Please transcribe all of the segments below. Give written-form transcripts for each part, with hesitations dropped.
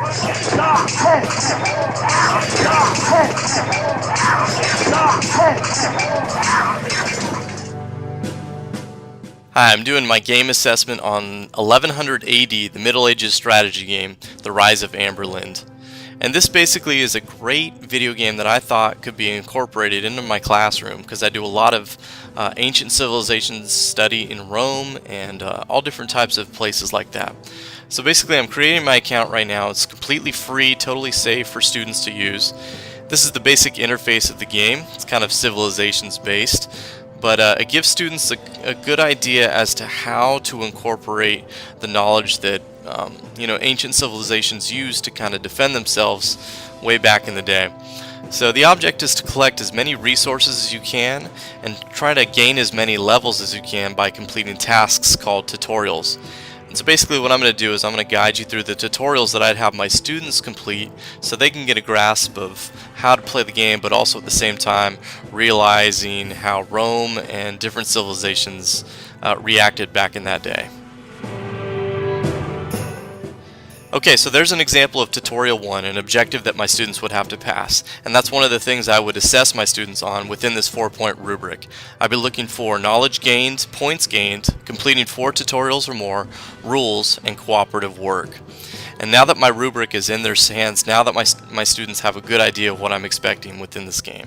Hi, I'm doing my game assessment on 1100 AD, the Middle Ages strategy game, The Rise of Amberland. And this basically is a great video game that I thought could be incorporated into my classroom because I do a lot of ancient civilizations study in Rome and all different types of places like that. So basically I'm creating my account right now. It's completely free, totally safe for students to use. This is the basic interface of the game. It's kind of civilizations based. But it gives students a good idea as to how to incorporate the knowledge that ancient civilizations used to kind of defend themselves way back in the day. So the object is to collect as many resources as you can and try to gain as many levels as you can by completing tasks called tutorials. And so basically what I'm going to do is I'm going to guide you through the tutorials that I'd have my students complete so they can get a grasp of how to play the game, but also at the same time realizing how Rome and different civilizations reacted back in that day. Okay, so there's an example of tutorial 1, an objective that my students would have to pass, and that's one of the things I would assess my students on within this 4-point rubric. I'd be looking for knowledge gained, points gained, completing 4 tutorials or more, rules, and cooperative work. And now that my rubric is in their hands, now that my students have a good idea of what I'm expecting within this game.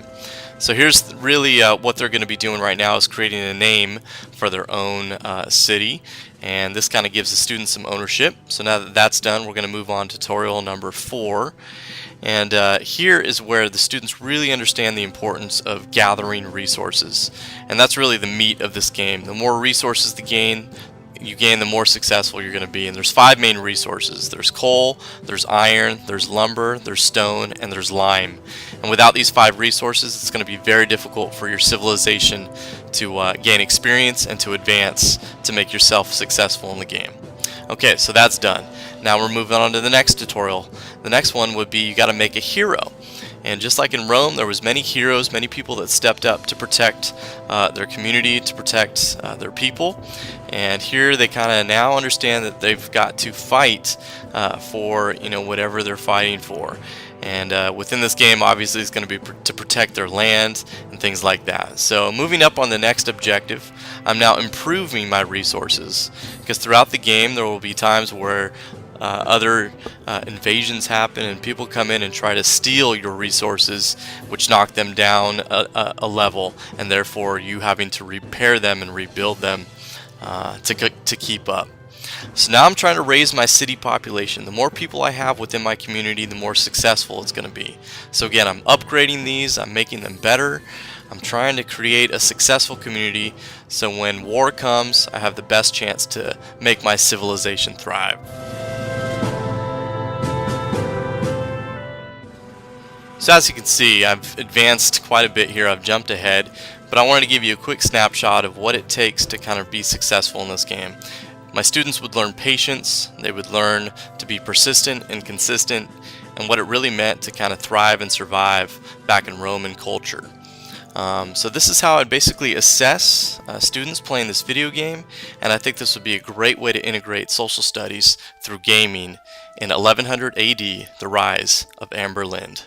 So here's really what they're going to be doing right now is creating a name for their own city, and this kind of gives the students some ownership. So now that that's done, we're going to move on to tutorial number 4. And here is where the students really understand the importance of gathering resources. And that's really the meat of this game. The more resources you gain, the more successful you're going to be. And there's 5 main resources. There's coal, there's iron, there's lumber, there's stone, and there's lime. And without these 5 resources, it's going to be very difficult for your civilization to gain experience and to advance to make yourself successful in the game. Okay, so that's done. Now we're moving on to the next tutorial. The next one would be you got to make a hero. And just like in Rome, there was many heroes, many people that stepped up to protect their community, to protect their people. And here they kind of now understand that they've got to fight for whatever they're fighting for. And within this game, obviously, it's going to be to protect their land and things like that. So moving up on the next objective, I'm now improving my resources, because throughout the game there will be times where other invasions happen and people come in and try to steal your resources, which knock them down a level, and therefore you having to repair them and rebuild them to keep up. So now I'm trying to raise my city population. The more people I have within my community, the more successful it's going to be. So again, I'm upgrading these, I'm making them better. I'm trying to create a successful community so when war comes, I have the best chance to make my civilization thrive. So as you can see, I've advanced quite a bit here. I've jumped ahead, but I wanted to give you a quick snapshot of what it takes to kind of be successful in this game. My students would learn patience, they would learn to be persistent and consistent, and what it really meant to kind of thrive and survive back in Roman culture. So this is how I'd basically assess students playing this video game, and I think this would be a great way to integrate social studies through gaming in 1100 AD, the rise of Amberland.